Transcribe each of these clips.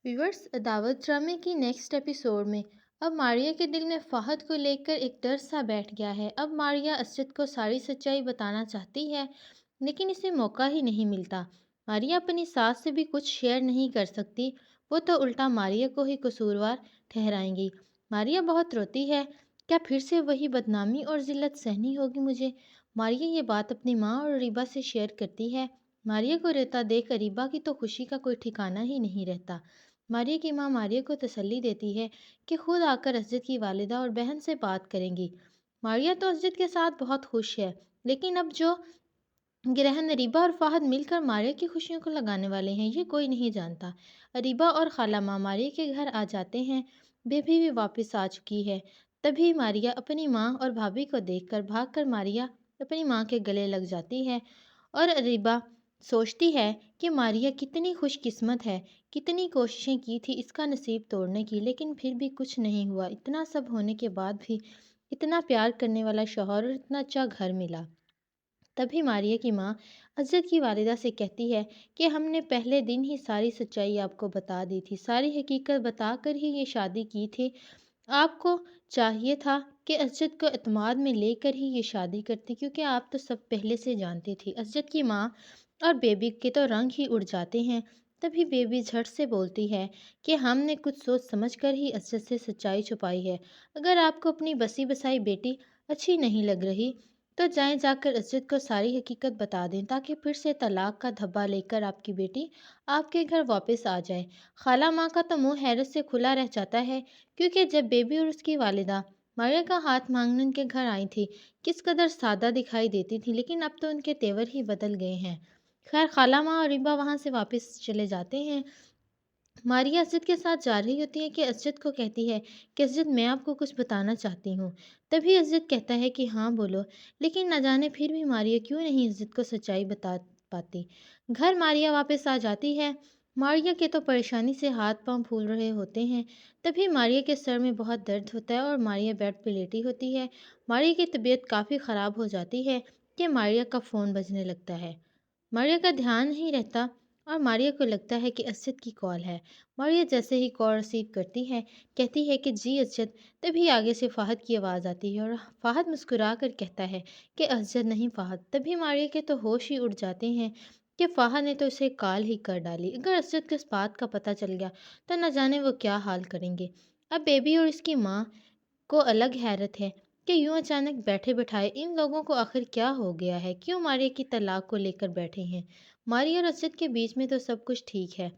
Viewers, दावत ड्रामे की नेक्स्ट एपिसोड में अब मारिया के दिल में फहद को लेकर एक डर सा बैठ गया है। अब मारिया असद को सारी सच्चाई बताना चाहती है, लेकिन इसे मौका ही नहीं मिलता। मारिया अपनी सास से भी कुछ शेयर नहीं कर सकती। वो तो उल्टा मारिया को ही कसूरवार ठहराएंगी। मारिया बहुत रोती है। क्या फिर से वही बदनामी और जिल्लत सहनी होगी मुझे? मारिया ये बात अपनी माँ और रीबा से शेयर करती है। मारिया को रोता देख रीबा की तो खुशी का कोई ठिकाना ही नहीं रहता। मारिया की माँ मारिया को तसल्ली देती है कि खुद आकर असजद की वालिदा और बहन से बात करेंगी। मारिया तो असजद के साथ बहुत खुश है, लेकिन अब जो गिरहन अरीबा और फाहद मिलकर मारिया की खुशियों को लगाने वाले हैं, ये कोई नहीं जानता। अरीबा और खाला माँ मारिया के घर आ जाते हैं। बेबी भी वापस आ चुकी है। तभी मारिया अपनी माँ और भाभी को देखकर भागकर मारिया अपनी माँ के गले लग जाती है। और अरीबा सोचती है कि मारिया कितनी खुशकिस्मत है। कितनी कोशिशें की थी इसका नसीब तोड़ने की, लेकिन फिर भी कुछ नहीं हुआ। इतना सब होने के बाद भी इतना प्यार करने वाला शौहर और इतना अच्छा घर मिला। तभी मारिया की माँ अज़द की वालिदा से कहती है कि हमने पहले दिन ही सारी सच्चाई आपको बता दी थी, सारी हकीकत बताकर ही ये शादी की थी। आपको चाहिए था कि असजद को एतमाद में लेकर ही ये शादी करती, क्योंकि आप तो सब पहले से जानती थी। असजद की माँ और बेबी के तो रंग ही उड़ जाते हैं। तभी बेबी झट से बोलती है कि हमने कुछ सोच समझ कर ही असजद से सच्चाई छुपाई है। अगर आपको अपनी बसी बसाई बेटी अच्छी नहीं लग रही तो जाएं जाकर असजद को सारी हकीकत बता दें, ताकि फिर से तलाक का धब्बा लेकर आपकी बेटी आपके घर वापस आ जाए। खाला माँ का तो मुंह हैरत से खुला रह जाता है, क्योंकि जब बेबी और उसकी वालिदा मारिया का हाथ मांगने उनके घर आई थी, किस कदर सादा दिखाई देती थी, लेकिन अब तो उनके तेवर ही बदल गए हैं। खैर, खाला माँ और रिबा वहाँ से वापस चले जाते हैं। मारिया असजद के साथ जा रही होती है कि असजद को कहती है कि असजद, मैं आपको कुछ बताना चाहती हूँ। तभी असजद कहता है कि हाँ बोलो, लेकिन न जाने फिर भी मारिया क्यों नहीं असजद को सच्चाई बता पाती। घर मारिया वापस आ जाती है। मारिया के तो परेशानी से हाथ पांव फूल रहे होते हैं। तभी मारिया के सर में बहुत दर्द होता है और मारिया बेड पे लेटी होती है। मारिया की तबीयत काफ़ी ख़राब हो जाती है कि मारिया का फ़ोन बजने लगता है। मारिया का ध्यान नहीं रहता और मारिया को लगता है कि असजद की कॉल है। मारिया जैसे ही कॉल रिसीव करती है, कहती है कि जी असजद। तभी आगे से फ़हद की आवाज़ आती है और फ़हद मुस्कुरा कर कहता है कि असजद नहीं फ़हद। तभी मारिया के तो होश ही उड़ जाते हैं कि फ़हद ने तो उसे कॉल ही कर डाली। अगर असजद को इस बात का पता चल गया तो न जाने वो क्या हाल करेंगे। अब बेबी और इसकी माँ को अलग हैरत है कि यूं अचानक बैठे बिठाए इन लोगों को आखिर क्या हो गया है, क्यों मारिया की तलाक को लेकर बैठे हैं। मारिया और असद के बीच में तो सब कुछ ठीक है।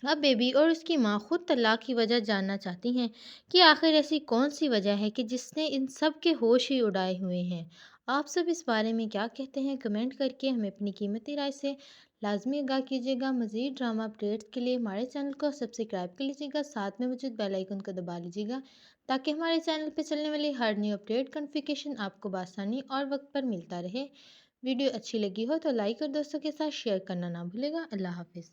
अब बेबी और उसकी माँ खुद तलाक की वजह जानना चाहती हैं कि आखिर ऐसी कौन सी वजह है कि जिसने इन सब के होश ही उड़ाए हुए हैं। आप सब इस बारे में क्या कहते हैं? कमेंट करके हमें अपनी कीमती राय से लाजमी आगाह कीजिएगा। मज़ीद ड्रामा अपडेट्स के लिए हमारे चैनल को सब्सक्राइब कर लीजिएगा, साथ में मौजूद बेल आइकन को दबा लीजिएगा, ताकि हमारे चैनल पर चलने वाली हर न्यू अपडेट का नोटिफिकेशन आपको बआसानी और वक्त पर मिलता रहे। वीडियो अच्छी लगी हो तो लाइक और दोस्तों के साथ शेयर करना ना भूलेगा। अल्लाह हाफिज़।